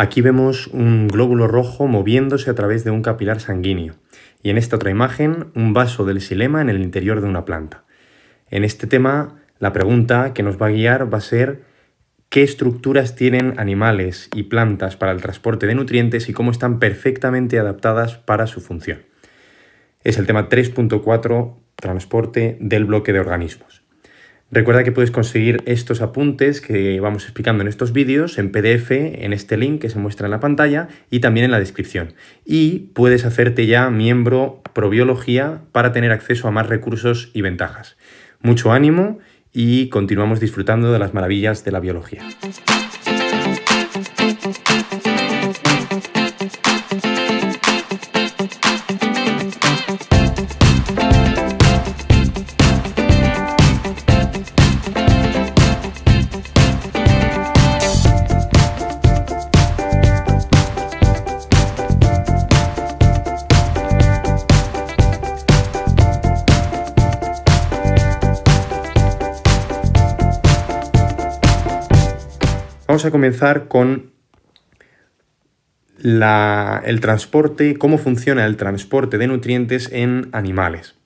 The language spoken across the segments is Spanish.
Aquí vemos un glóbulo rojo moviéndose a través de un capilar sanguíneo y en esta otra imagen un vaso del xilema en el interior de una planta. En este tema, la pregunta que nos va a guiar va a ser qué estructuras tienen animales y plantas para el transporte de nutrientes y cómo están perfectamente adaptadas para su función. Es el tema 3.4, transporte del bloque de organismos. Recuerda que puedes conseguir estos apuntes que vamos explicando en estos vídeos en PDF en este link que se muestra en la pantalla y también en la descripción. Y puedes hacerte ya miembro Probiología para tener acceso a más recursos y ventajas. Mucho ánimo y continuamos disfrutando de las maravillas de la biología. Vamos a comenzar con el transporte, cómo funciona el transporte de nutrientes en animales,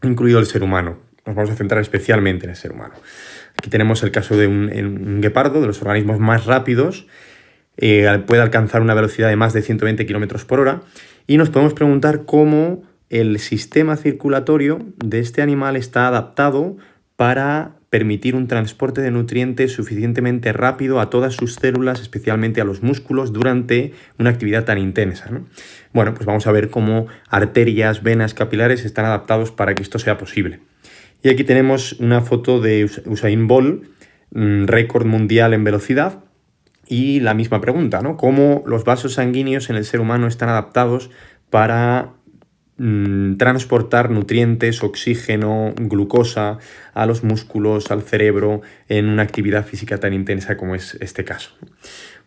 incluido el ser humano. Nos vamos a centrar especialmente en el ser humano. Aquí tenemos el caso de un guepardo, de los organismos más rápidos, puede alcanzar una velocidad de más de 120 km por hora y nos podemos preguntar cómo el sistema circulatorio de este animal está adaptado para permitir un transporte de nutrientes suficientemente rápido a todas sus células, especialmente a los músculos, durante una actividad tan intensa, ¿no? Bueno, pues vamos a ver cómo arterias, venas, capilares están adaptados para que esto sea posible. Y aquí tenemos una foto de Usain Bolt, récord mundial en velocidad, y la misma pregunta, ¿no? ¿Cómo los vasos sanguíneos en el ser humano están adaptados para transportar nutrientes, oxígeno, glucosa a los músculos, al cerebro, en una actividad física tan intensa como es este caso?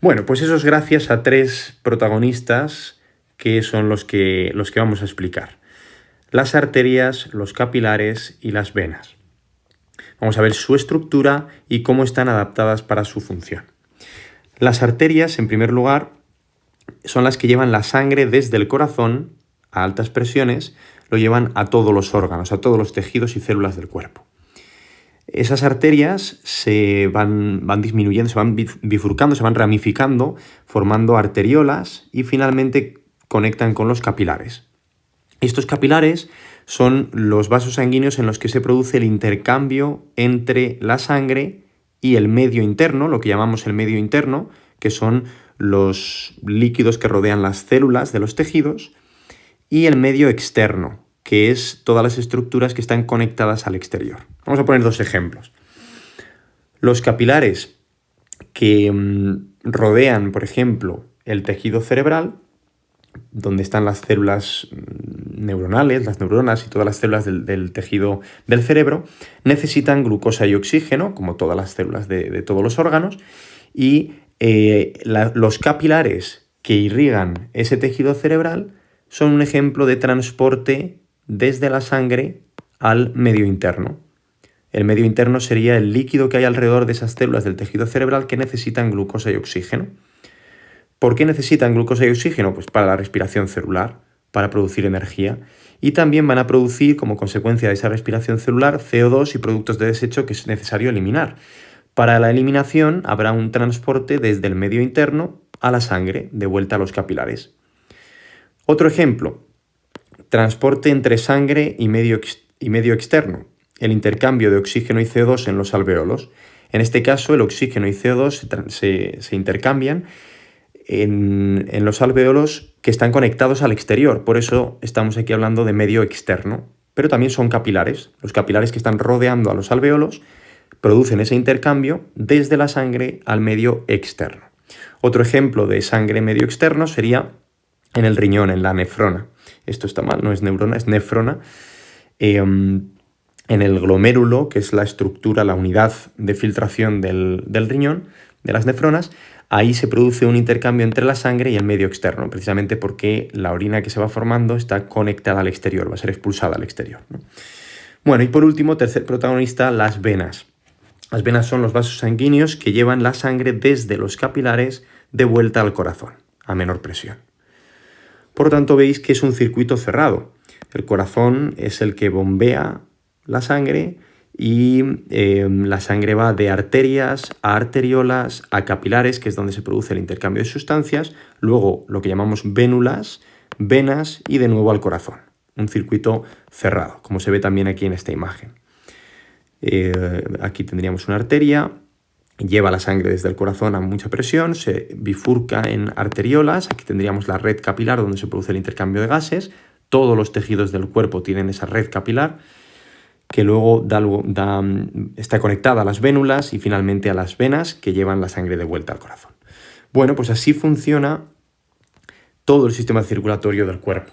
Bueno, pues eso es gracias a tres protagonistas que son los que vamos a explicar: las arterias, los capilares y las venas. Vamos a ver su estructura y cómo están adaptadas para su función. Las arterias, en primer lugar, son las que llevan la sangre desde el corazón a altas presiones, lo llevan a todos los órganos, a todos los tejidos y células del cuerpo. Esas arterias se van disminuyendo, se van bifurcando, se van ramificando, formando arteriolas y finalmente conectan con los capilares. Estos capilares son los vasos sanguíneos en los que se produce el intercambio entre la sangre y el medio interno, lo que llamamos el medio interno, que son los líquidos que rodean las células de los tejidos, y el medio externo, que es todas las estructuras que están conectadas al exterior. Vamos a poner dos ejemplos. Los capilares que rodean, por ejemplo, el tejido cerebral, donde están las células neuronales, las neuronas y todas las células del tejido del cerebro, necesitan glucosa y oxígeno, como todas las células de todos los órganos, y los capilares que irrigan ese tejido cerebral son un ejemplo de transporte desde la sangre al medio interno. El medio interno sería el líquido que hay alrededor de esas células del tejido cerebral que necesitan glucosa y oxígeno. ¿Por qué necesitan glucosa y oxígeno? Pues para la respiración celular, para producir energía. Y también van a producir, como consecuencia de esa respiración celular, CO2 y productos de desecho que es necesario eliminar. Para la eliminación habrá un transporte desde el medio interno a la sangre, de vuelta a los capilares. Otro ejemplo, transporte entre sangre y medio externo, el intercambio de oxígeno y CO2 en los alvéolos. En este caso, el oxígeno y CO2 se intercambian en los alvéolos que están conectados al exterior. Por eso estamos aquí hablando de medio externo, pero también son capilares. Los capilares que están rodeando a los alvéolos producen ese intercambio desde la sangre al medio externo. Otro ejemplo de sangre medio externo sería en el riñón, en la nefrona. Esto está mal, no es neurona, es nefrona. En el glomérulo, que es la estructura, la unidad de filtración del riñón, de las nefronas, ahí se produce un intercambio entre la sangre y el medio externo, precisamente porque la orina que se va formando está conectada al exterior, va a ser expulsada al exterior, ¿no? Bueno, y por último, tercer protagonista, las venas. Las venas son los vasos sanguíneos que llevan la sangre desde los capilares de vuelta al corazón, a menor presión. Por lo tanto, veis que es un circuito cerrado. El corazón es el que bombea la sangre y la sangre va de arterias a arteriolas a capilares, que es donde se produce el intercambio de sustancias, luego lo que llamamos vénulas, venas y de nuevo al corazón. Un circuito cerrado, como se ve también aquí en esta imagen. Aquí tendríamos una arteria, lleva la sangre desde el corazón a mucha presión, se bifurca en arteriolas, aquí tendríamos la red capilar donde se produce el intercambio de gases, todos los tejidos del cuerpo tienen esa red capilar, que luego está conectada a las vénulas y finalmente a las venas que llevan la sangre de vuelta al corazón. Bueno, pues así funciona todo el sistema circulatorio del cuerpo.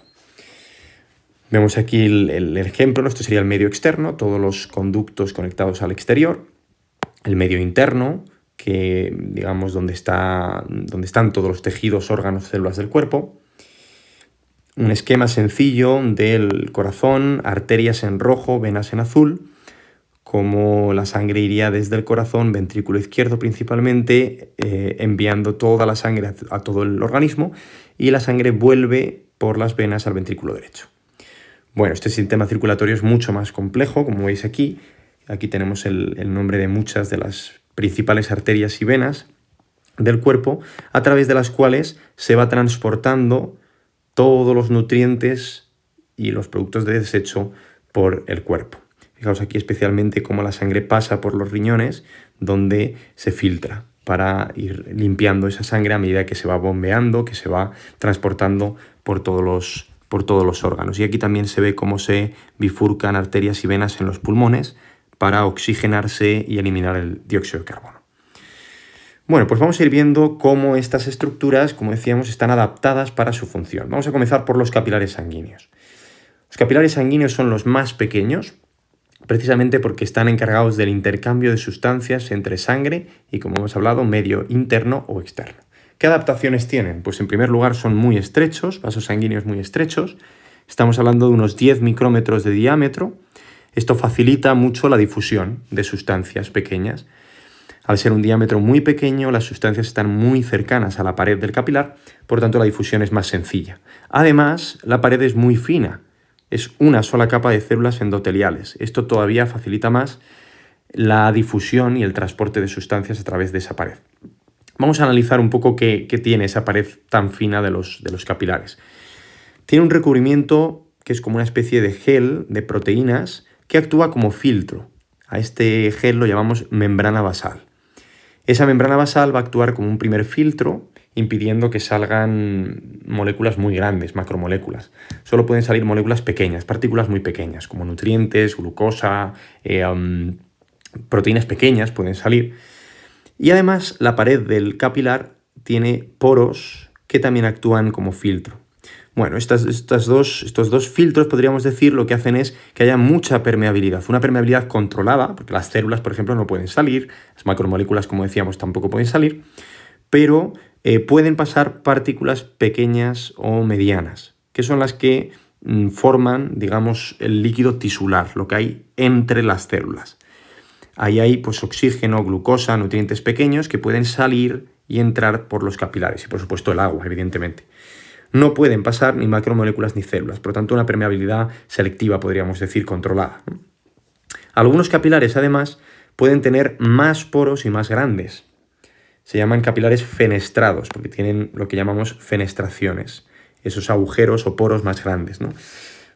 Vemos aquí el ejemplo, esto sería el medio externo, todos los conductos conectados al exterior, el medio interno, que digamos donde están todos los tejidos, órganos, células del cuerpo. Un esquema sencillo del corazón, arterias en rojo, venas en azul, como la sangre iría desde el corazón, ventrículo izquierdo principalmente, enviando toda la sangre a todo el organismo, y la sangre vuelve por las venas al ventrículo derecho. Bueno, este sistema circulatorio es mucho más complejo, como veis aquí. Aquí tenemos el nombre de muchas de las principales arterias y venas del cuerpo, a través de las cuales se va transportando todos los nutrientes y los productos de desecho por el cuerpo. Fijaos aquí especialmente cómo la sangre pasa por los riñones, donde se filtra para ir limpiando esa sangre a medida que se va bombeando, que se va transportando por todos los órganos. Y aquí también se ve cómo se bifurcan arterias y venas en los pulmones para oxigenarse y eliminar el dióxido de carbono. Bueno, pues vamos a ir viendo cómo estas estructuras, como decíamos, están adaptadas para su función. Vamos a comenzar por los capilares sanguíneos. Los capilares sanguíneos son los más pequeños, precisamente porque están encargados del intercambio de sustancias entre sangre y, como hemos hablado, medio interno o externo. ¿Qué adaptaciones tienen? Pues en primer lugar son muy estrechos, vasos sanguíneos muy estrechos. Estamos hablando de unos 10 micrómetros de diámetro. Esto facilita mucho la difusión de sustancias pequeñas. Al ser un diámetro muy pequeño, las sustancias están muy cercanas a la pared del capilar, por tanto la difusión es más sencilla. Además, la pared es muy fina, es una sola capa de células endoteliales. Esto todavía facilita más la difusión y el transporte de sustancias a través de esa pared. Vamos a analizar un poco qué tiene esa pared tan fina de los capilares. Tiene un recubrimiento que es como una especie de gel de proteínas que actúa como filtro. A este gel lo llamamos membrana basal. Esa membrana basal va a actuar como un primer filtro, impidiendo que salgan moléculas muy grandes, macromoléculas. Solo pueden salir moléculas pequeñas, partículas muy pequeñas, como nutrientes, glucosa, proteínas pequeñas pueden salir. Y además la pared del capilar tiene poros que también actúan como filtro. Bueno, estos dos filtros, podríamos decir, lo que hacen es que haya mucha permeabilidad, una permeabilidad controlada, porque las células, por ejemplo, no pueden salir, las macromoléculas, como decíamos, tampoco pueden salir, pero pueden pasar partículas pequeñas o medianas, que son las que forman, digamos, el líquido tisular, lo que hay entre las células. Ahí hay pues, oxígeno, glucosa, nutrientes pequeños que pueden salir y entrar por los capilares, y por supuesto el agua, evidentemente. No pueden pasar ni macromoléculas ni células, por lo tanto una permeabilidad selectiva, podríamos decir, controlada. Algunos capilares, además, pueden tener más poros y más grandes. Se llaman capilares fenestrados, porque tienen lo que llamamos fenestraciones, esos agujeros o poros más grandes, ¿no?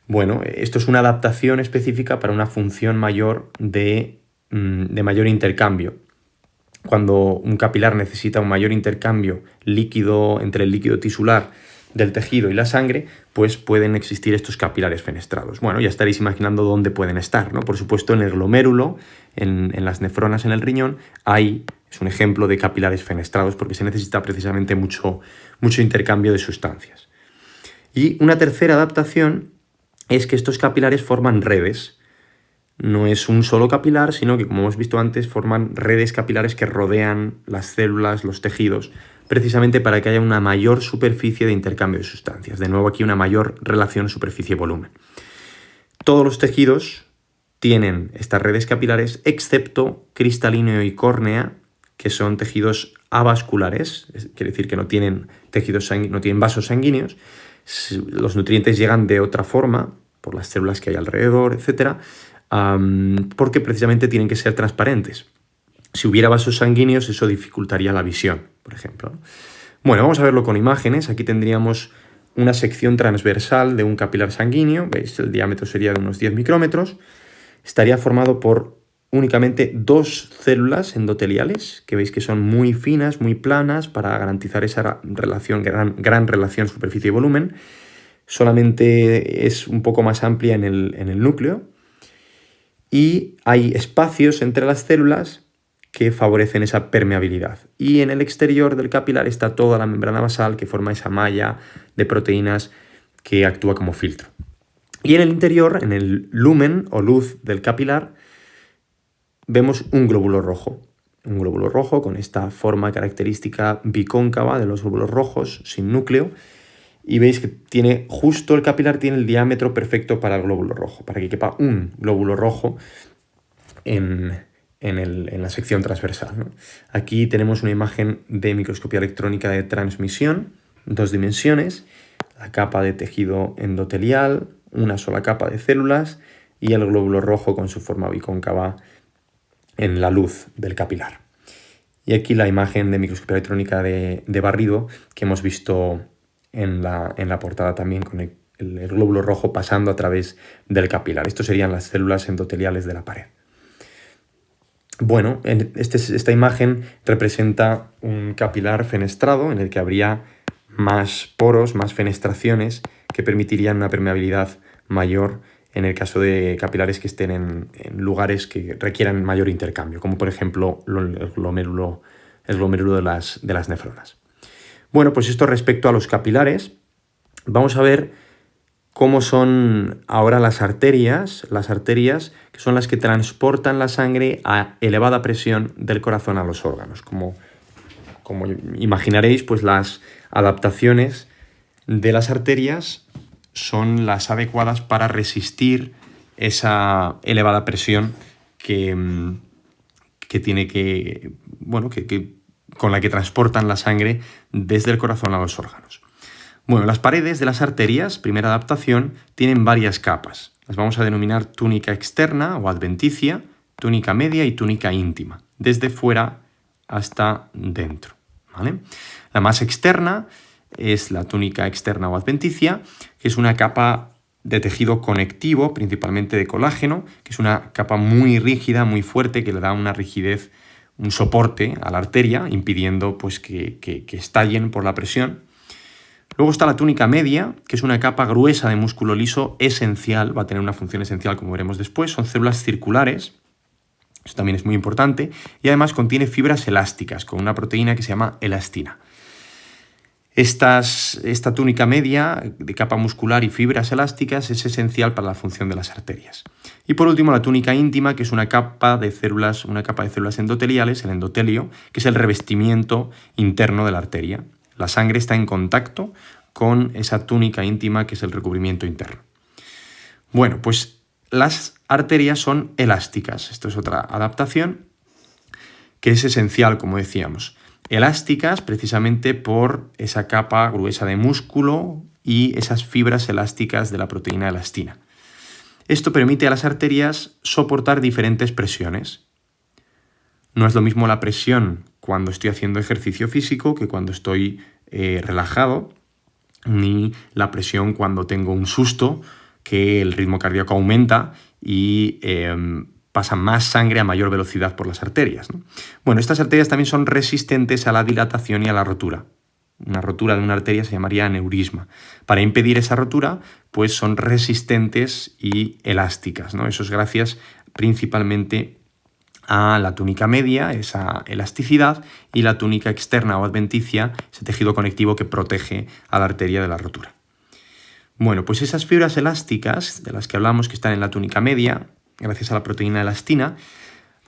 Bueno, esto es una adaptación específica para una función mayor de mayor intercambio. Cuando un capilar necesita un mayor intercambio líquido entre el líquido tisular del tejido y la sangre, pues pueden existir estos capilares fenestrados. Bueno, ya estaréis imaginando dónde pueden estar, ¿no? Por supuesto, en el glomérulo, en las nefronas en el riñón, es un ejemplo de capilares fenestrados porque se necesita precisamente mucho intercambio de sustancias. Y una tercera adaptación es que estos capilares forman redes. No es un solo capilar, sino que, como hemos visto antes, forman redes capilares que rodean las células, los tejidos, precisamente para que haya una mayor superficie de intercambio de sustancias. De nuevo aquí una mayor relación superficie-volumen. Todos los tejidos tienen estas redes capilares, excepto cristalino y córnea, que son tejidos avasculares, quiere decir que no tienen no tienen vasos sanguíneos, los nutrientes llegan de otra forma, por las células que hay alrededor, etc., porque precisamente tienen que ser transparentes. Si hubiera vasos sanguíneos, eso dificultaría la visión, por ejemplo. Bueno, vamos a verlo con imágenes. Aquí tendríamos una sección transversal de un capilar sanguíneo. ¿Veis? El diámetro sería de unos 10 micrómetros. Estaría formado por únicamente 2 células endoteliales, que veis que son muy finas, muy planas, para garantizar esa relación, gran relación superficie y volumen. Solamente es un poco más amplia en el núcleo. Y hay espacios entre las células que favorecen esa permeabilidad. Y en el exterior del capilar está toda la membrana basal que forma esa malla de proteínas que actúa como filtro. Y en el interior, en el lumen o luz del capilar, vemos un glóbulo rojo. Un glóbulo rojo con esta forma característica bicóncava de los glóbulos rojos, sin núcleo. Y veis que el capilar tiene el diámetro perfecto para el glóbulo rojo, para que quepa un glóbulo rojo en la sección transversal, ¿no? Aquí tenemos una imagen de microscopía electrónica de transmisión, 2 dimensiones, la capa de tejido endotelial, una sola capa de células y el glóbulo rojo con su forma bicóncava en la luz del capilar. Y aquí la imagen de microscopía electrónica de barrido que hemos visto en la portada también, con el glóbulo rojo pasando a través del capilar. Estos serían las células endoteliales de la pared. Bueno, esta imagen representa un capilar fenestrado en el que habría más poros, más fenestraciones que permitirían una permeabilidad mayor en el caso de capilares que estén en lugares que requieran mayor intercambio, como por ejemplo el glomérulo de las nefronas. Bueno, pues esto respecto a los capilares. Vamos a ver cómo son ahora las arterias, que son las que transportan la sangre a elevada presión del corazón a los órganos. Como imaginaréis, pues las adaptaciones de las arterias son las adecuadas para resistir esa elevada presión con la que transportan la sangre desde el corazón a los órganos. Bueno, las paredes de las arterias, primera adaptación, tienen varias capas. Las vamos a denominar túnica externa o adventicia, túnica media y túnica íntima, desde fuera hasta dentro, ¿vale? La más externa es la túnica externa o adventicia, que es una capa de tejido conectivo, principalmente de colágeno, que es una capa muy rígida, muy fuerte, que le da una rigidez, un soporte a la arteria, impidiendo pues, que estallen por la presión. Luego está la túnica media, que es una capa gruesa de músculo liso esencial, va a tener una función esencial como veremos después, son células circulares, eso también es muy importante, y además contiene fibras elásticas con una proteína que se llama elastina. Esta túnica media de capa muscular y fibras elásticas es esencial para la función de las arterias. Y por último la túnica íntima, que es una capa de células endoteliales, el endotelio, que es el revestimiento interno de la arteria. La sangre está en contacto con esa túnica íntima que es el recubrimiento interno. Bueno, pues las arterias son elásticas. Esto es otra adaptación que es esencial, como decíamos. Elásticas precisamente por esa capa gruesa de músculo y esas fibras elásticas de la proteína elastina. Esto permite a las arterias soportar diferentes presiones. No es lo mismo la presión cuando estoy haciendo ejercicio físico que cuando estoy relajado, ni la presión cuando tengo un susto, que el ritmo cardíaco aumenta y pasa más sangre a mayor velocidad por las arterias, ¿no? Bueno, estas arterias también son resistentes a la dilatación y a la rotura. Una rotura de una arteria se llamaría aneurisma. Para impedir esa rotura, pues son resistentes y elásticas, ¿no? Eso es gracias principalmente a la túnica media, esa elasticidad, y la túnica externa o adventicia, ese tejido conectivo que protege a la arteria de la rotura. Bueno, pues esas fibras elásticas de las que hablamos que están en la túnica media, gracias a la proteína elastina,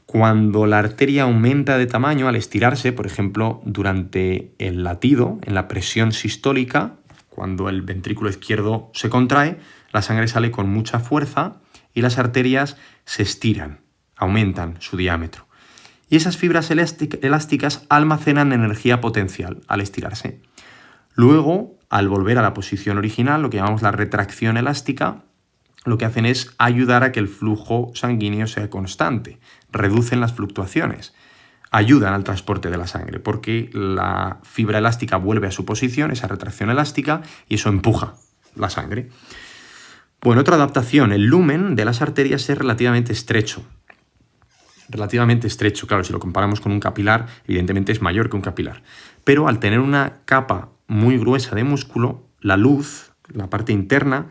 cuando la arteria aumenta de tamaño al estirarse, por ejemplo, durante el latido, en la presión sistólica, cuando el ventrículo izquierdo se contrae, la sangre sale con mucha fuerza y las arterias se estiran, aumentan su diámetro. y esas fibras elásticas almacenan energía potencial al estirarse. Luego, al volver a la posición original, lo que llamamos la retracción elástica, lo que hacen es ayudar a que el flujo sanguíneo sea constante, reducen las fluctuaciones, ayudan al transporte de la sangre, porque la fibra elástica vuelve a su posición, esa retracción elástica, y eso empuja la sangre. Bueno, otra adaptación, el lumen de las arterias es relativamente estrecho. Relativamente estrecho, claro, si lo comparamos con un capilar, evidentemente es mayor que un capilar. Pero al tener una capa muy gruesa de músculo, la luz, la parte interna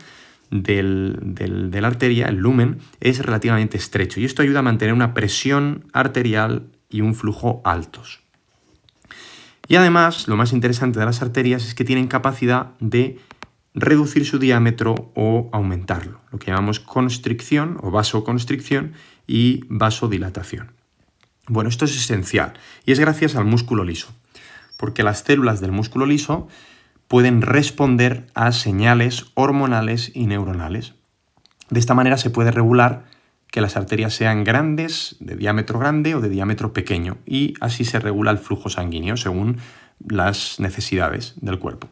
de la arteria, el lumen, es relativamente estrecho y esto ayuda a mantener una presión arterial y un flujo altos. Y además, lo más interesante de las arterias es que tienen capacidad de reducir su diámetro o aumentarlo, lo que llamamos constricción o vasoconstricción y vasodilatación. Bueno, esto es esencial y es gracias al músculo liso, porque las células del músculo liso pueden responder a señales hormonales y neuronales. De esta manera se puede regular que las arterias sean grandes, de diámetro grande o de diámetro pequeño, y así se regula el flujo sanguíneo según las necesidades del cuerpo.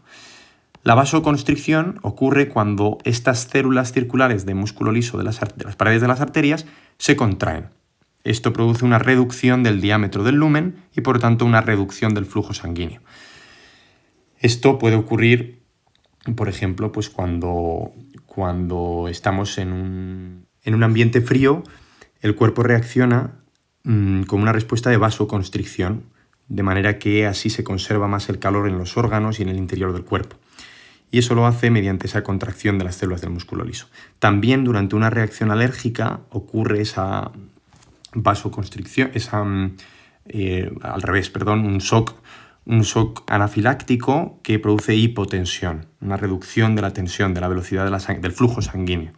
La vasoconstricción ocurre cuando estas células circulares de músculo liso de las paredes de las arterias se contraen. Esto produce una reducción del diámetro del lumen y por tanto una reducción del flujo sanguíneo. Esto puede ocurrir, por ejemplo, pues cuando estamos en un ambiente frío, el cuerpo reacciona con una respuesta de vasoconstricción, de manera que así se conserva más el calor en los órganos y en el interior del cuerpo. Y eso lo hace mediante esa contracción de las células del músculo liso. También durante una reacción alérgica ocurre esa vasoconstricción, un shock anafiláctico que produce hipotensión, una reducción de la tensión, de la velocidad del flujo sanguíneo.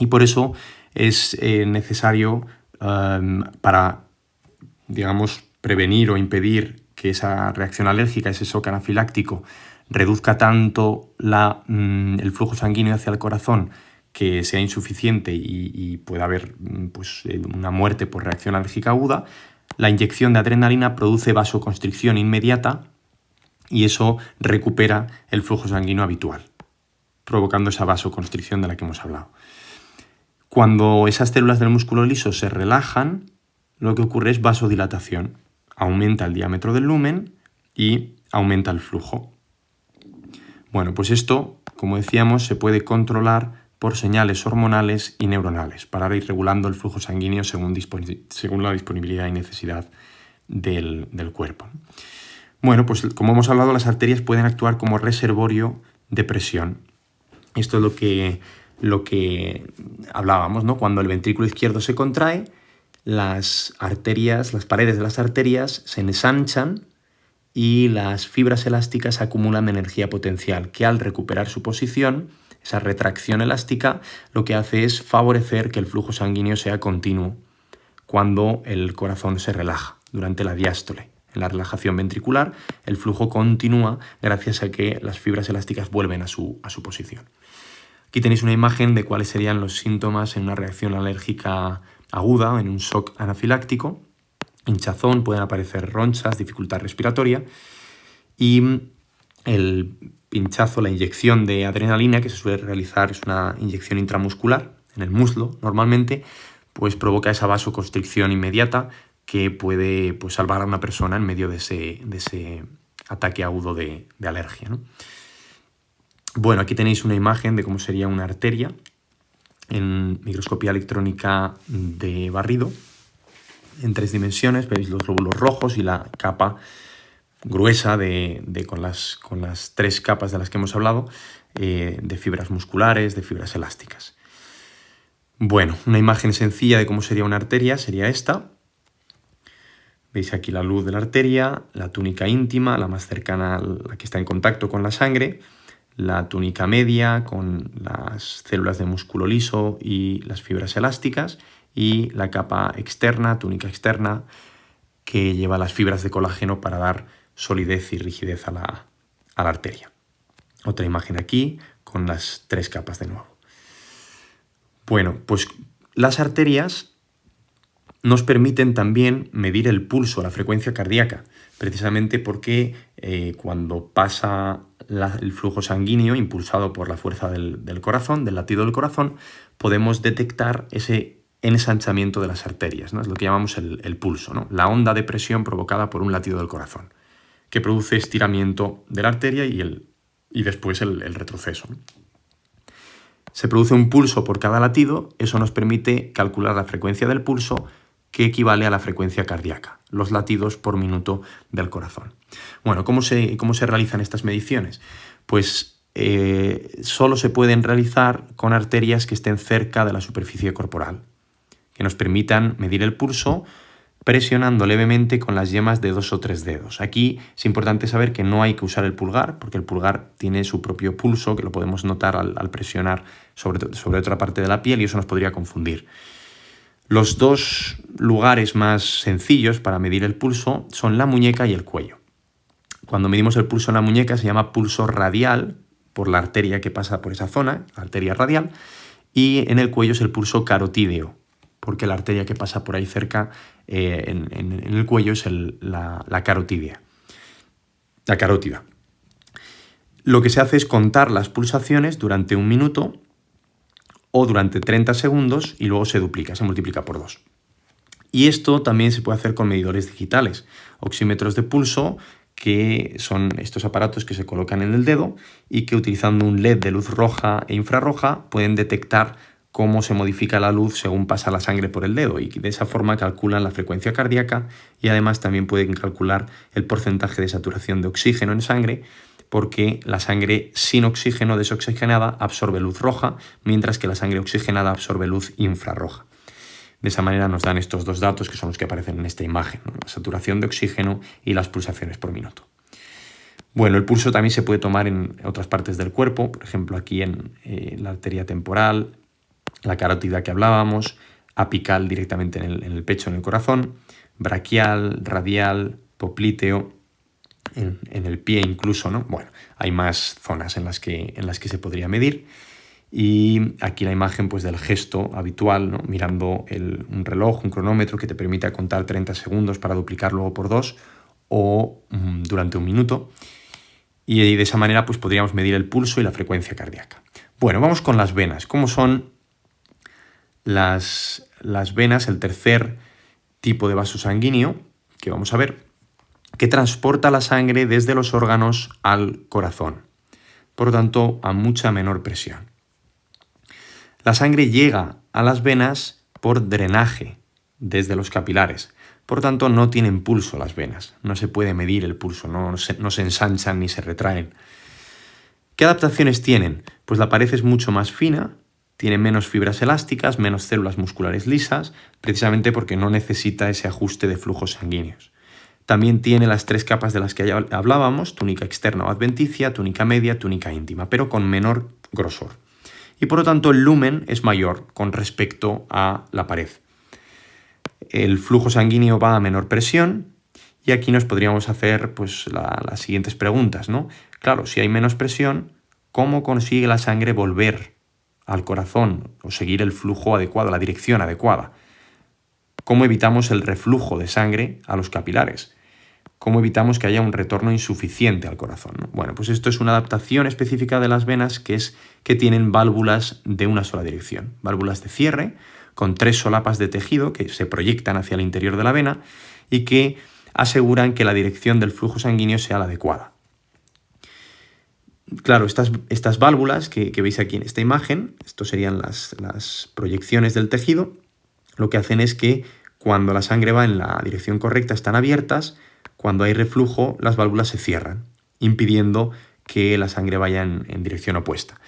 Y por eso es necesario para, digamos, prevenir o impedir que esa reacción alérgica, ese shock anafiláctico, reduzca tanto el flujo sanguíneo hacia el corazón que sea insuficiente y pueda haber pues, una muerte por reacción alérgica aguda. La inyección de adrenalina produce vasoconstricción inmediata y eso recupera el flujo sanguíneo habitual, provocando esa vasoconstricción de la que hemos hablado. Cuando esas células del músculo liso se relajan, lo que ocurre es vasodilatación. Aumenta el diámetro del lumen y aumenta el flujo. Bueno, pues esto, como decíamos, se puede controlar por señales hormonales y neuronales para ir regulando el flujo sanguíneo según la disponibilidad y necesidad del cuerpo. Bueno, pues como hemos hablado, las arterias pueden actuar como reservorio de presión. Esto es lo que hablábamos, ¿no? Cuando el ventrículo izquierdo se contrae, las paredes de las arterias se ensanchan y las fibras elásticas acumulan energía potencial que al recuperar su posición, esa retracción elástica, lo que hace es favorecer que el flujo sanguíneo sea continuo cuando el corazón se relaja durante la diástole. En la relajación ventricular, el flujo continúa gracias a que las fibras elásticas vuelven a su posición. Aquí tenéis una imagen de cuáles serían los síntomas en una reacción alérgica aguda o en un shock anafiláctico. Hinchazón, pueden aparecer ronchas, dificultad respiratoria y el pinchazo, la inyección de adrenalina que se suele realizar es una inyección intramuscular en el muslo normalmente, pues provoca esa vasoconstricción inmediata que puede pues, salvar a una persona en medio de ese ataque agudo de alergia, ¿no? Bueno, aquí tenéis una imagen de cómo sería una arteria en microscopía electrónica de barrido. En 3 dimensiones, veis los glóbulos rojos y la capa gruesa con las 3 capas de las que hemos hablado, de fibras musculares, de fibras elásticas. Bueno, una imagen sencilla de cómo sería una arteria sería esta. Veis aquí la luz de la arteria, la túnica íntima, la más cercana, la que está en contacto con la sangre, la túnica media con las células de músculo liso y las fibras elásticas, y la capa externa, túnica externa, que lleva las fibras de colágeno para dar solidez y rigidez a la arteria. Otra imagen aquí con las 3 capas de nuevo. Bueno, pues las arterias nos permiten también medir el pulso, la frecuencia cardíaca, precisamente porque cuando pasa el flujo sanguíneo impulsado por la fuerza del corazón, del latido del corazón, podemos detectar ese ensanchamiento de las arterias, ¿no? Es lo que llamamos el pulso, ¿no? La onda de presión provocada por un latido del corazón, que produce estiramiento de la arteria y después el retroceso, ¿no? Se produce un pulso por cada latido, eso nos permite calcular la frecuencia del pulso, que equivale a la frecuencia cardíaca, los latidos por minuto del corazón. Bueno, ¿cómo se realizan estas mediciones? Pues solo se pueden realizar con arterias que estén cerca de la superficie corporal, que nos permitan medir el pulso presionando levemente con las yemas de 2 o 3 dedos. Aquí es importante saber que no hay que usar el pulgar, porque el pulgar tiene su propio pulso, que lo podemos notar al presionar sobre otra parte de la piel, y eso nos podría confundir. Los dos lugares más sencillos para medir el pulso son la muñeca y el cuello. Cuando medimos el pulso en la muñeca se llama pulso radial, por la arteria que pasa por esa zona, la arteria radial, y en el cuello es el pulso carotídeo, porque la arteria que pasa por ahí cerca en el cuello es la carótida. Lo que se hace es contar las pulsaciones durante 1 minuto o durante 30 segundos y luego se multiplica por 2. Y esto también se puede hacer con medidores digitales, oxímetros de pulso, que son estos aparatos que se colocan en el dedo y que utilizando un LED de luz roja e infrarroja pueden detectar cómo se modifica la luz según pasa la sangre por el dedo, y de esa forma calculan la frecuencia cardíaca y además también pueden calcular el porcentaje de saturación de oxígeno en sangre, porque la sangre sin oxígeno, desoxigenada, absorbe luz roja, mientras que la sangre oxigenada absorbe luz infrarroja. De esa manera nos dan estos dos datos que son los que aparecen en esta imagen, ¿no? La saturación de oxígeno y las pulsaciones por minuto. Bueno, el pulso también se puede tomar en otras partes del cuerpo, por ejemplo aquí en la arteria temporal, la carótida que hablábamos, apical directamente en el pecho, en el corazón, braquial, radial, popliteo, en el pie incluso, ¿no? Bueno, hay más zonas en las que se podría medir. Y aquí la imagen pues, del gesto habitual, ¿no? Mirando un reloj, un cronómetro que te permite contar 30 segundos para duplicar luego por 2 o durante 1 minuto. Y de esa manera pues, podríamos medir el pulso y la frecuencia cardíaca. Bueno, vamos con las venas. ¿Cómo son las venas, el tercer tipo de vaso sanguíneo que vamos a ver, que transporta la sangre desde los órganos al corazón, por lo tanto a mucha menor presión? La sangre llega a las venas por drenaje desde los capilares, por lo tanto no tienen pulso las venas, no se puede medir el pulso, no se ensanchan ni se retraen. ¿Qué adaptaciones tienen? Pues la pared es mucho más fina, tiene menos fibras elásticas, menos células musculares lisas, precisamente porque no necesita ese ajuste de flujos sanguíneos. También tiene las 3 capas de las que ya hablábamos, túnica externa o adventicia, túnica media, túnica íntima, pero con menor grosor. Y por lo tanto el lumen es mayor con respecto a la pared. El flujo sanguíneo va a menor presión y aquí nos podríamos hacer pues, las siguientes preguntas, ¿no? Claro, si hay menos presión, ¿cómo consigue la sangre volver al corazón o seguir el flujo adecuado, la dirección adecuada? ¿Cómo evitamos el reflujo de sangre a los capilares? ¿Cómo evitamos que haya un retorno insuficiente al corazón, ¿no? Bueno, pues esto es una adaptación específica de las venas que tienen válvulas de una sola dirección, válvulas de cierre con 3 solapas de tejido que se proyectan hacia el interior de la vena y que aseguran que la dirección del flujo sanguíneo sea la adecuada. Claro, estas válvulas que veis aquí en esta imagen, esto serían las proyecciones del tejido, lo que hacen es que cuando la sangre va en la dirección correcta están abiertas, cuando hay reflujo las válvulas se cierran, impidiendo que la sangre vaya en dirección opuesta.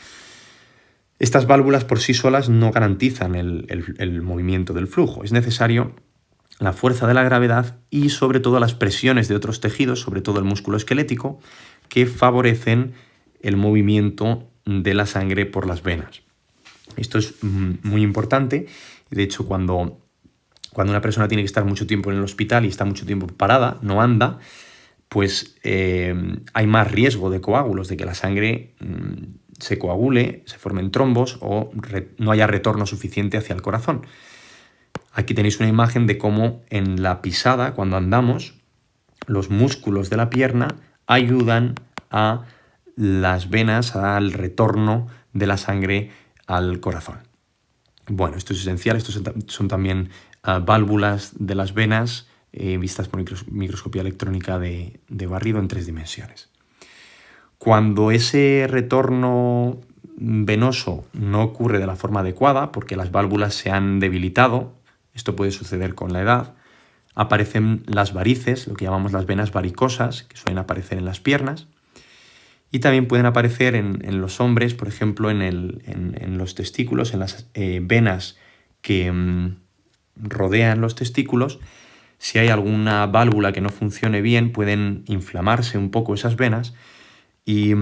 Estas válvulas por sí solas no garantizan el movimiento del flujo, es necesario la fuerza de la gravedad y sobre todo las presiones de otros tejidos, sobre todo el músculo esquelético, que favorecen el movimiento de la sangre por las venas. Esto es muy importante. De hecho, cuando una persona tiene que estar mucho tiempo en el hospital y está mucho tiempo parada, no anda, pues hay más riesgo de coágulos, de que la sangre se coagule, se formen trombos o no haya retorno suficiente hacia el corazón. Aquí tenéis una imagen de cómo en la pisada, cuando andamos, los músculos de la pierna ayudan a las venas, al retorno de la sangre al corazón. Bueno, esto es esencial, estos son también válvulas de las venas vistas por microscopía electrónica de barrido en 3 dimensiones. Cuando ese retorno venoso no ocurre de la forma adecuada, porque las válvulas se han debilitado, esto puede suceder con la edad, aparecen las varices, lo que llamamos las venas varicosas, que suelen aparecer en las piernas, y también pueden aparecer en los hombres, por ejemplo, en los testículos, en las venas que rodean los testículos. Si hay alguna válvula que no funcione bien, pueden inflamarse un poco esas venas y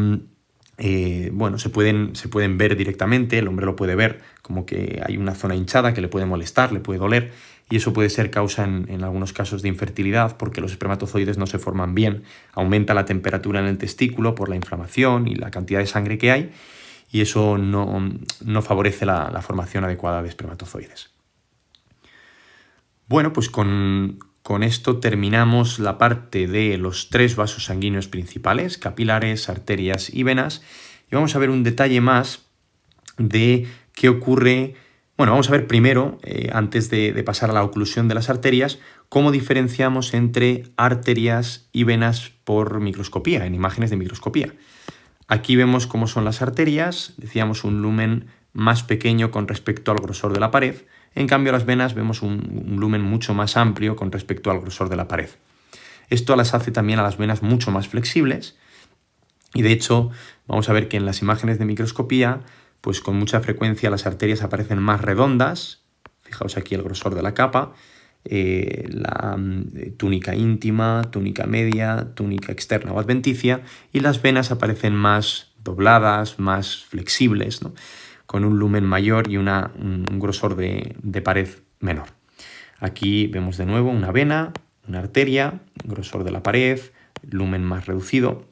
bueno, se pueden ver directamente, el hombre lo puede ver como que hay una zona hinchada que le puede molestar, le puede doler, y eso puede ser causa en algunos casos de infertilidad porque los espermatozoides no se forman bien, aumenta la temperatura en el testículo por la inflamación y la cantidad de sangre que hay, y eso no favorece la formación adecuada de espermatozoides. Bueno, pues con esto terminamos la parte de los 3 vasos sanguíneos principales, capilares, arterias y venas, y vamos a ver un detalle más de qué ocurre. Bueno, vamos a ver primero, antes de pasar a la oclusión de las arterias, cómo diferenciamos entre arterias y venas por microscopía, en imágenes de microscopía. Aquí vemos cómo son las arterias, decíamos un lumen más pequeño con respecto al grosor de la pared. En cambio, las venas vemos un lumen mucho más amplio con respecto al grosor de la pared. Esto las hace también a las venas mucho más flexibles y de hecho vamos a ver que en las imágenes de microscopía pues con mucha frecuencia las arterias aparecen más redondas. Fijaos aquí el grosor de la capa, la túnica íntima, túnica media, túnica externa o adventicia, y las venas aparecen más dobladas, más flexibles, ¿no?, con un lumen mayor y un grosor de pared menor. Aquí vemos de nuevo una vena, una arteria, grosor de la pared, lumen más reducido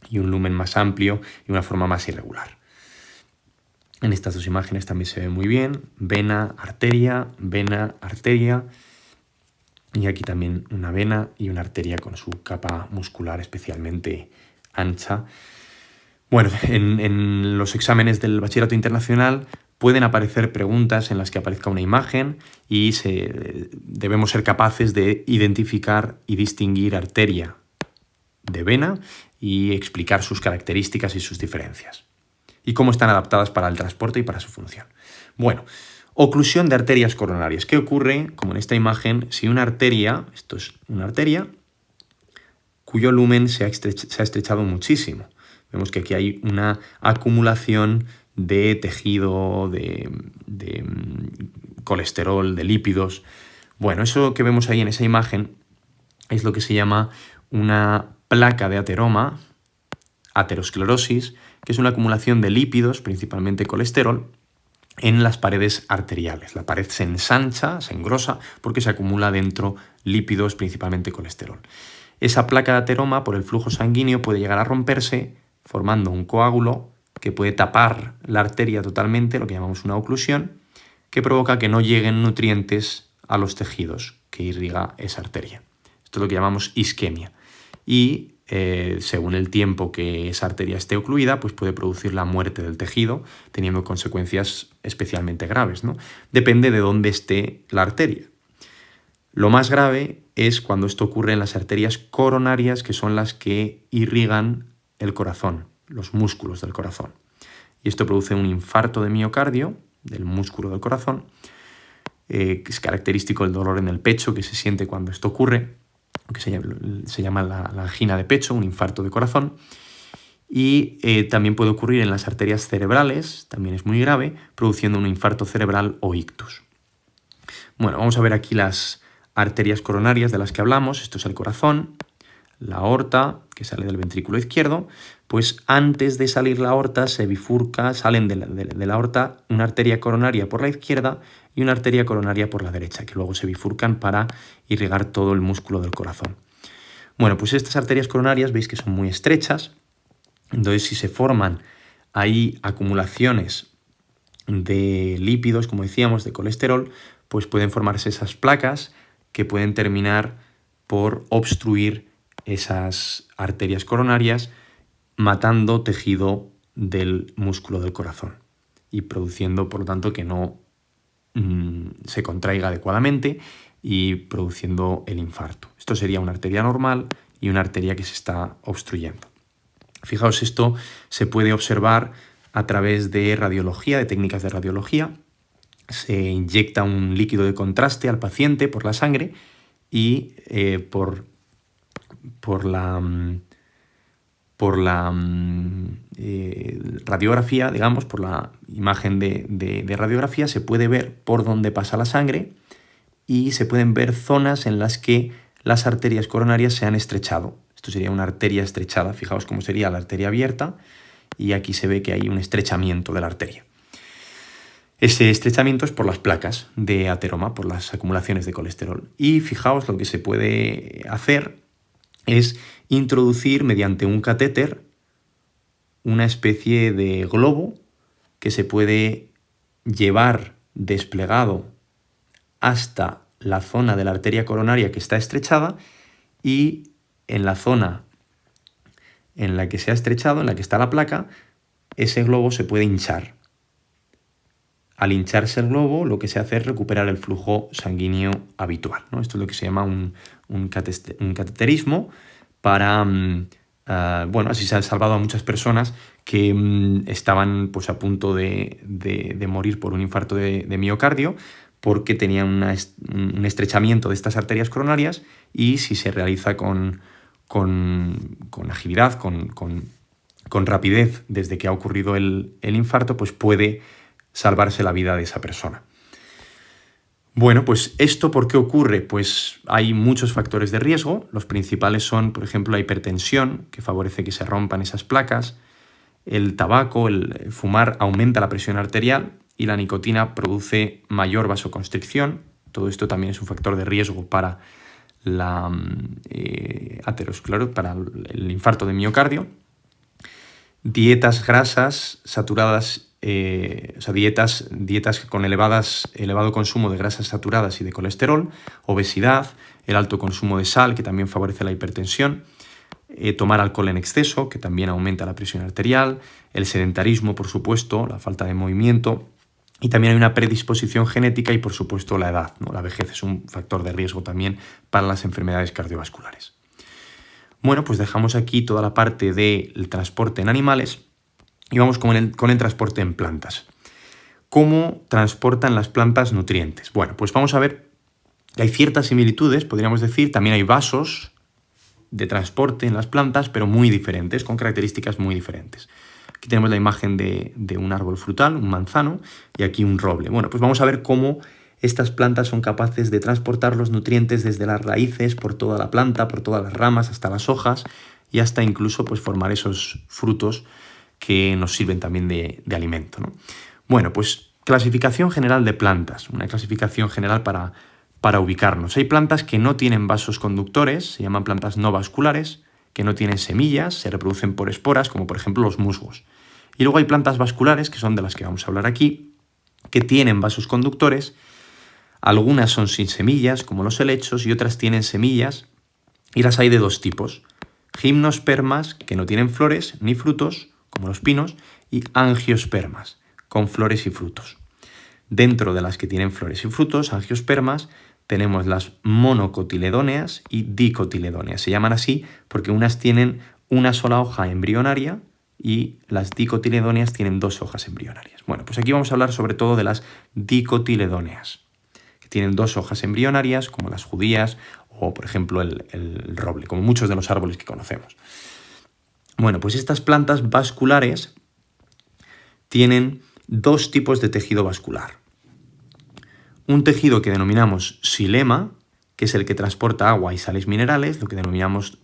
y un lumen más amplio y una forma más irregular. En estas 2 imágenes también se ve muy bien, vena, arteria, y aquí también una vena y una arteria con su capa muscular especialmente ancha. Bueno, en los exámenes del Bachillerato Internacional pueden aparecer preguntas en las que aparezca una imagen y debemos ser capaces de identificar y distinguir arteria de vena y explicar sus características y sus diferencias y cómo están adaptadas para el transporte y para su función. Bueno, oclusión de arterias coronarias. ¿Qué ocurre, como en esta imagen, si una arteria, esto es una arteria, cuyo lumen se ha estrechado muchísimo? Vemos que aquí hay una acumulación de tejido, de colesterol, de lípidos. Bueno, eso que vemos ahí en esa imagen es lo que se llama una placa de ateroma, aterosclerosis, que es una acumulación de lípidos, principalmente colesterol, en las paredes arteriales. La pared se ensancha, se engrosa, porque se acumula dentro lípidos, principalmente colesterol. Esa placa de ateroma, por el flujo sanguíneo, puede llegar a romperse, formando un coágulo que puede tapar la arteria totalmente, lo que llamamos una oclusión, que provoca que no lleguen nutrientes a los tejidos que irriga esa arteria. Esto es lo que llamamos isquemia. Y según el tiempo que esa arteria esté ocluida, pues puede producir la muerte del tejido, teniendo consecuencias especialmente graves, ¿no? Depende de dónde esté la arteria. Lo más grave es cuando esto ocurre en las arterias coronarias, que son las que irrigan el corazón, los músculos del corazón. Y esto produce un infarto de miocardio del músculo del corazón, que es característico el dolor en el pecho que se siente cuando esto ocurre, que se llama la angina de pecho, un infarto de corazón. Y también puede ocurrir en las arterias cerebrales, también es muy grave, produciendo un infarto cerebral o ictus. Bueno, vamos a ver aquí las arterias coronarias de las que hablamos. Esto es el corazón, la aorta, que sale del ventrículo izquierdo. Pues antes de salir la aorta se bifurca, salen de la aorta una arteria coronaria por la izquierda y una arteria coronaria por la derecha, que luego se bifurcan para irrigar todo el músculo del corazón. Bueno, pues estas arterias coronarias veis que son muy estrechas, entonces si se forman ahí acumulaciones de lípidos, como decíamos, de colesterol, pues pueden formarse esas placas que pueden terminar por obstruir esas arterias coronarias, matando tejido del músculo del corazón y produciendo, por lo tanto, que no se contraiga adecuadamente y produciendo el infarto. Esto sería una arteria normal y una arteria que se está obstruyendo. Fijaos, esto se puede observar a través de radiología, de técnicas de radiología. Se inyecta un líquido de contraste al paciente por la sangre y por la radiografía, digamos, por la imagen de radiografía, se puede ver por dónde pasa la sangre y se pueden ver zonas en las que las arterias coronarias se han estrechado. Esto sería una arteria estrechada. Fijaos cómo sería la arteria abierta y aquí se ve que hay un estrechamiento de la arteria. Ese estrechamiento es por las placas de ateroma, por las acumulaciones de colesterol. Y fijaos, lo que se puede hacer es introducir mediante un catéter una especie de globo que se puede llevar desplegado hasta la zona de la arteria coronaria que está estrechada, y en la zona en la que se ha estrechado, en la que está la placa, ese globo se puede hinchar. Al hincharse el globo, lo que se hace es recuperar el flujo sanguíneo habitual, ¿no? Esto es lo que se llama un cateterismo para... bueno, así se han salvado a muchas personas que estaban pues, a punto de morir por un infarto de miocardio, porque tenían un estrechamiento de estas arterias coronarias, y si se realiza con agilidad, con rapidez desde que ha ocurrido el infarto, pues puede salvarse la vida de esa persona. Bueno, pues ¿esto por qué ocurre? Pues hay muchos factores de riesgo. Los principales son, por ejemplo, la hipertensión, que favorece que se rompan esas placas. El tabaco, el fumar, aumenta la presión arterial, y la nicotina produce mayor vasoconstricción. Todo esto también es un factor de riesgo para la aterosclerosis, para el infarto de miocardio. Dietas grasas saturadas, dietas con elevado consumo de grasas saturadas y de colesterol, obesidad, el alto consumo de sal, que también favorece la hipertensión, tomar alcohol en exceso, que también aumenta la presión arterial, el sedentarismo, por supuesto, la falta de movimiento, y también hay una predisposición genética y, por supuesto, la edad, ¿no? La vejez es un factor de riesgo también para las enfermedades cardiovasculares. Bueno, pues dejamos aquí toda la parte del transporte en animales y vamos con el transporte en plantas. ¿Cómo transportan las plantas nutrientes? Bueno, pues vamos a ver que hay ciertas similitudes, podríamos decir. También hay vasos de transporte en las plantas, pero muy diferentes, con características muy diferentes. Aquí tenemos la imagen de un árbol frutal, un manzano, y aquí un roble. Bueno, pues vamos a ver cómo estas plantas son capaces de transportar los nutrientes desde las raíces, por toda la planta, por todas las ramas, hasta las hojas, y hasta incluso pues, formar esos frutos que nos sirven también de alimento, ¿no? Bueno, pues clasificación general de plantas, una clasificación general para ubicarnos. Hay plantas que no tienen vasos conductores, se llaman plantas no vasculares, que no tienen semillas, se reproducen por esporas, como por ejemplo los musgos. Y luego hay plantas vasculares, que son de las que vamos a hablar aquí, que tienen vasos conductores. Algunas son sin semillas, como los helechos, y otras tienen semillas, y las hay de dos tipos: gimnospermas, que no tienen flores ni frutos, como los pinos, y angiospermas, con flores y frutos. Dentro de las que tienen flores y frutos, angiospermas, tenemos las monocotiledóneas y dicotiledóneas. Se llaman así porque unas tienen una sola hoja embrionaria y las dicotiledóneas tienen dos hojas embrionarias. Bueno, pues aquí vamos a hablar sobre todo de las dicotiledóneas, que tienen dos hojas embrionarias, como las judías o, por ejemplo, el roble, como muchos de los árboles que conocemos. Bueno, pues estas plantas vasculares tienen dos tipos de tejido vascular. Un tejido que denominamos xilema, que es el que transporta agua y sales minerales, lo que denominamos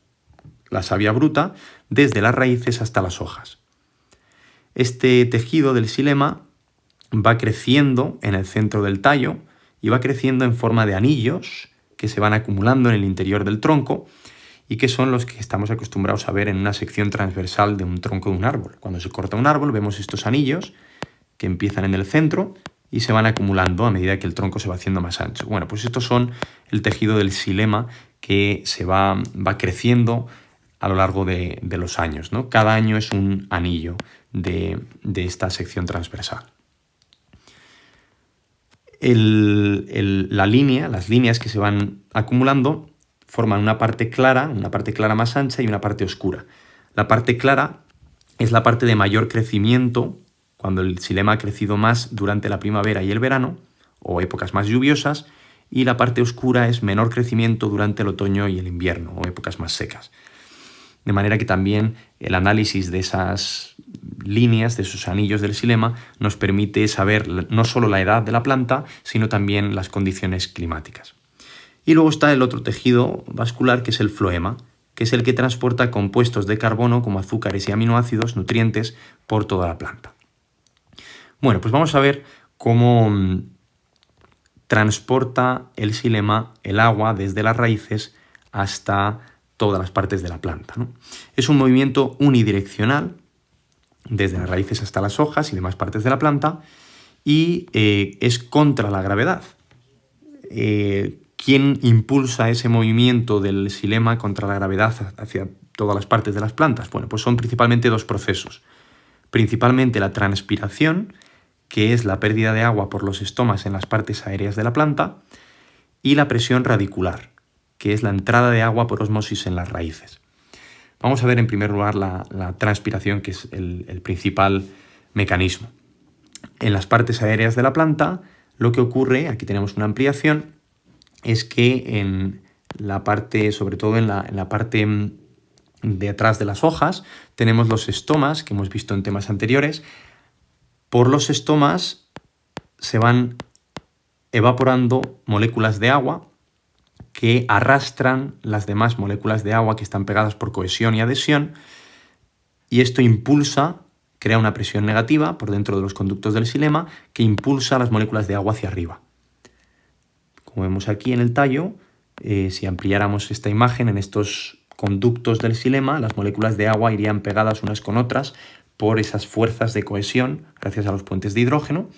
la savia bruta, desde las raíces hasta las hojas. Este tejido del xilema va creciendo en el centro del tallo y va creciendo en forma de anillos que se van acumulando en el interior del tronco y que son los que estamos acostumbrados a ver en una sección transversal de un tronco de un árbol. Cuando se corta un árbol vemos estos anillos que empiezan en el centro y se van acumulando a medida que el tronco se va haciendo más ancho. Bueno, pues estos son el tejido del xilema que se va creciendo a lo largo de los años, ¿no? Cada año es un anillo de esta sección transversal. Las líneas que se van acumulando forman una parte clara más ancha y una parte oscura. La parte clara es la parte de mayor crecimiento, cuando el xilema ha crecido más durante la primavera y el verano, o épocas más lluviosas, y la parte oscura es menor crecimiento durante el otoño y el invierno, o épocas más secas. De manera que también el análisis de esas líneas, de esos anillos del xilema, nos permite saber no solo la edad de la planta, sino también las condiciones climáticas. Y luego está el otro tejido vascular, que es el floema, que es el que transporta compuestos de carbono como azúcares y aminoácidos, nutrientes, por toda la planta. Bueno, pues vamos a ver cómo transporta el xilema el agua desde las raíces hasta todas las partes de la planta, ¿no? Es un movimiento unidireccional, desde las raíces hasta las hojas y demás partes de la planta, y es contra la gravedad. ¿Quién impulsa ese movimiento del xilema contra la gravedad hacia todas las partes de las plantas? Bueno, pues son principalmente dos procesos. Principalmente la transpiración, que es la pérdida de agua por los estomas en las partes aéreas de la planta, y la presión radicular, que es la entrada de agua por ósmosis en las raíces. Vamos a ver en primer lugar la transpiración, que es el principal mecanismo. En las partes aéreas de la planta, lo que ocurre, aquí tenemos una ampliación, es que en la parte, sobre todo en la parte de atrás de las hojas, tenemos los estomas, que hemos visto en temas anteriores. Por los estomas se van evaporando moléculas de agua que arrastran las demás moléculas de agua que están pegadas por cohesión y adhesión, y esto crea una presión negativa por dentro de los conductos del xilema que impulsa las moléculas de agua hacia arriba. Como vemos aquí en el tallo, si ampliáramos esta imagen, en estos conductos del xilema, las moléculas de agua irían pegadas unas con otras por esas fuerzas de cohesión, gracias a los puentes de hidrógeno,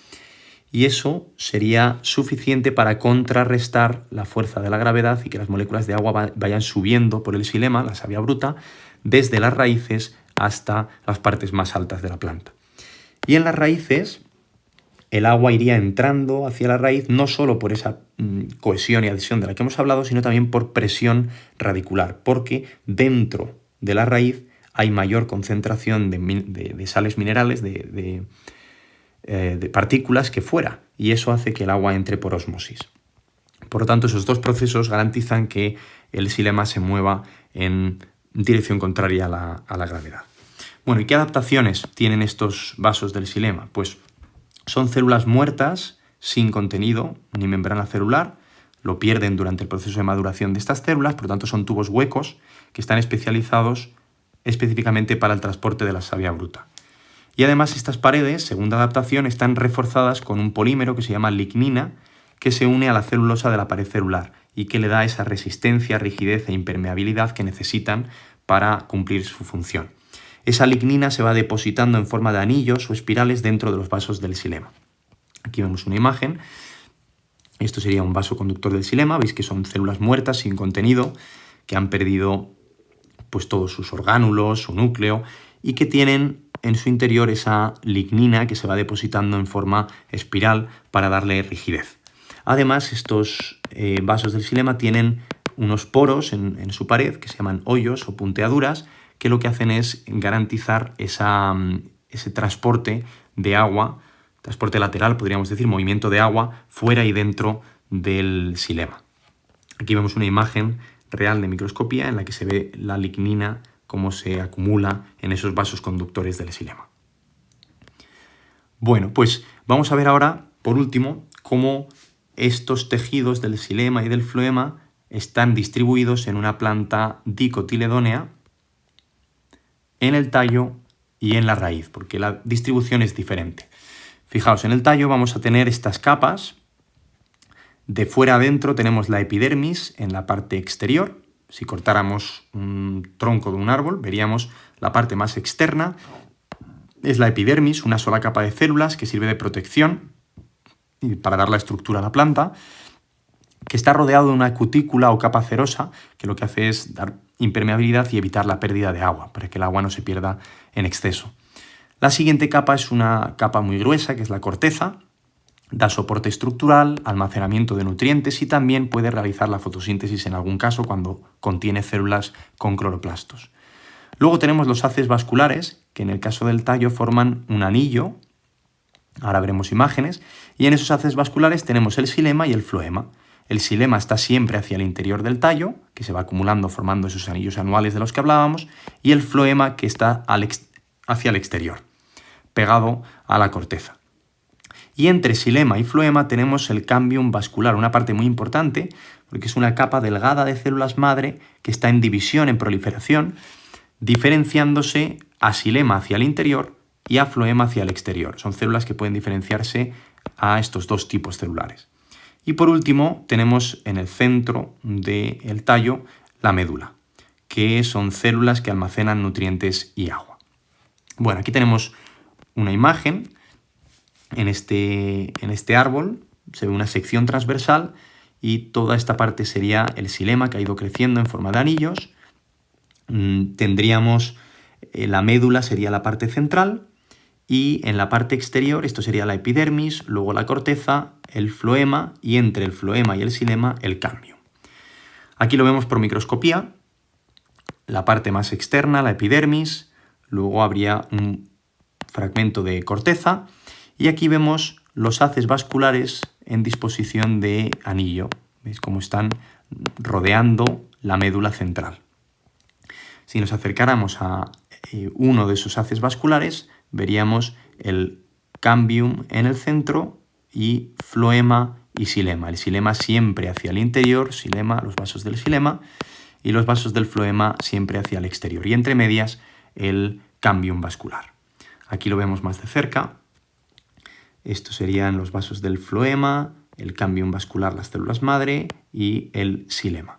y eso sería suficiente para contrarrestar la fuerza de la gravedad y que las moléculas de agua vayan subiendo por el xilema, la savia bruta, desde las raíces hasta las partes más altas de la planta. Y en las raíces, el agua iría entrando hacia la raíz no solo por esa cohesión y adhesión de la que hemos hablado, sino también por presión radicular, porque dentro de la raíz hay mayor concentración de sales minerales, de partículas que fuera, y eso hace que el agua entre por ósmosis. Por lo tanto, esos dos procesos garantizan que el xilema se mueva en dirección contraria a la gravedad. Bueno, ¿y qué adaptaciones tienen estos vasos del xilema? Pues son células muertas, sin contenido ni membrana celular, lo pierden durante el proceso de maduración de estas células, por lo tanto son tubos huecos que están especializados específicamente para el transporte de la savia bruta. Y además estas paredes, segunda adaptación, están reforzadas con un polímero que se llama lignina, que se une a la celulosa de la pared celular y que le da esa resistencia, rigidez e impermeabilidad que necesitan para cumplir su función. Esa lignina se va depositando en forma de anillos o espirales dentro de los vasos del xilema. Aquí vemos una imagen. Esto sería un vaso conductor del xilema. Veis que son células muertas, sin contenido, que han perdido pues todos sus orgánulos, su núcleo, y que tienen en su interior esa lignina que se va depositando en forma espiral para darle rigidez. Además, estos vasos del xilema tienen unos poros en su pared que se llaman hoyos o punteaduras, que lo que hacen es garantizar ese transporte de agua, transporte lateral, podríamos decir, movimiento de agua fuera y dentro del xilema. Aquí vemos una imagen real de microscopía en la que se ve la lignina cómo se acumula en esos vasos conductores del xilema. Bueno, pues vamos a ver ahora, por último, cómo estos tejidos del xilema y del floema están distribuidos en una planta dicotiledónea, en el tallo y en la raíz, porque la distribución es diferente. Fijaos, en el tallo vamos a tener estas capas. De fuera adentro tenemos la epidermis en la parte exterior. Si cortáramos un tronco de un árbol, veríamos la parte más externa. Es la epidermis, una sola capa de células que sirve de protección y para dar la estructura a la planta, que está rodeado de una cutícula o capa cerosa, que lo que hace es dar impermeabilidad y evitar la pérdida de agua, para que el agua no se pierda en exceso. La siguiente capa es una capa muy gruesa, que es la corteza. Da soporte estructural, almacenamiento de nutrientes y también puede realizar la fotosíntesis en algún caso cuando contiene células con cloroplastos. Luego tenemos los haces vasculares, que en el caso del tallo forman un anillo. Ahora veremos imágenes. Y en esos haces vasculares tenemos el xilema y el floema. El xilema está siempre hacia el interior del tallo, que se va acumulando formando esos anillos anuales de los que hablábamos, y el floema que está hacia el exterior, pegado a la corteza. Y entre xilema y floema tenemos el cambium vascular, una parte muy importante, porque es una capa delgada de células madre que está en división, en proliferación, diferenciándose a xilema hacia el interior y a floema hacia el exterior. Son células que pueden diferenciarse a estos dos tipos celulares. Y por último tenemos en el centro del tallo la médula, que son células que almacenan nutrientes y agua. Bueno, aquí tenemos una imagen. En este árbol se ve una sección transversal y toda esta parte sería el xilema, que ha ido creciendo en forma de anillos. Tendríamos la médula, sería la parte central, y en la parte exterior esto sería la epidermis, luego la corteza, el floema y entre el floema y el xilema el cambium. Aquí lo vemos por microscopía, la parte más externa, la epidermis, luego habría un fragmento de corteza y aquí vemos los haces vasculares en disposición de anillo. ¿Veis cómo están rodeando la médula central? Si nos acercáramos a uno de esos haces vasculares, veríamos el cambium en el centro y floema y xilema. El xilema siempre hacia el interior, xilema, los vasos del xilema, y los vasos del floema siempre hacia el exterior. Y entre medias el cambium vascular. Aquí lo vemos más de cerca. Estos serían los vasos del floema, el cambium vascular, las células madre y el xilema.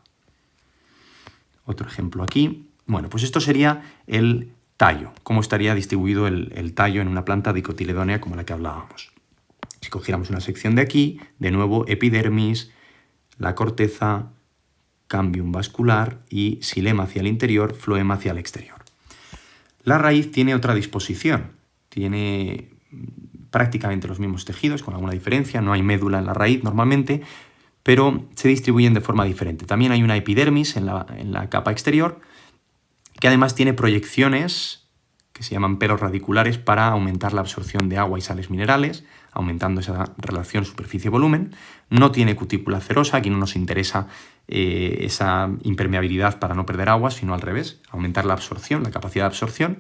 Otro ejemplo aquí. Bueno, pues esto sería el tallo, cómo estaría distribuido el tallo en una planta dicotiledónea como la que hablábamos. Si cogiéramos una sección de aquí, de nuevo epidermis, la corteza, cambium vascular y xilema hacia el interior, floema hacia el exterior. La raíz tiene otra disposición, tiene prácticamente los mismos tejidos, con alguna diferencia, no hay médula en la raíz normalmente, pero se distribuyen de forma diferente. También hay una epidermis en la capa exterior, que además tiene proyecciones que se llaman pelos radiculares para aumentar la absorción de agua y sales minerales, aumentando esa relación superficie-volumen. No tiene cutícula cerosa, aquí no nos interesa esa impermeabilidad para no perder agua, sino al revés, aumentar la absorción, la capacidad de absorción.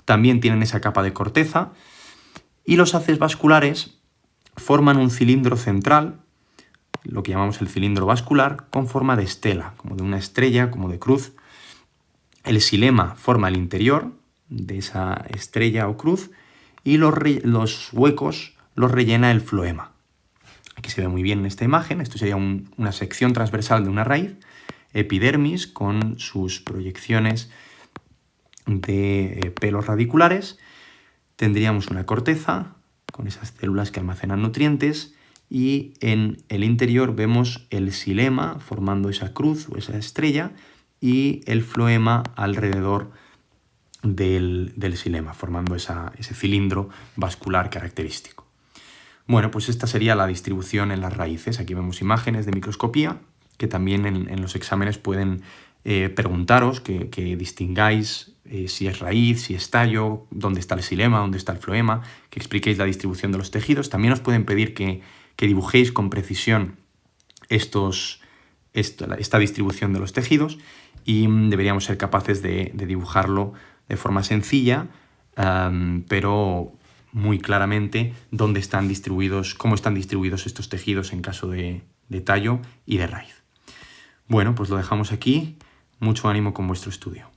También tienen esa capa de corteza y los haces vasculares forman un cilindro central, lo que llamamos el cilindro vascular, con forma de estela, como de una estrella, como de cruz. El xilema forma el interior de esa estrella o cruz y los huecos los rellena el floema. Aquí se ve muy bien en esta imagen. Esto sería una sección transversal de una raíz, epidermis con sus proyecciones de pelos radiculares. Tendríamos una corteza con esas células que almacenan nutrientes y en el interior vemos el xilema formando esa cruz o esa estrella y el floema alrededor del xilema, formando ese cilindro vascular característico. Bueno, pues esta sería la distribución en las raíces. Aquí vemos imágenes de microscopía que también en los exámenes pueden preguntaros, que distingáis si es raíz, si es tallo, dónde está el xilema, dónde está el floema, que expliquéis la distribución de los tejidos. También os pueden pedir que dibujéis con precisión esta distribución de los tejidos y deberíamos ser capaces de dibujarlo de forma sencilla, pero muy claramente cómo están distribuidos estos tejidos en caso de tallo y de raíz. Bueno, pues lo dejamos aquí. Mucho ánimo con vuestro estudio.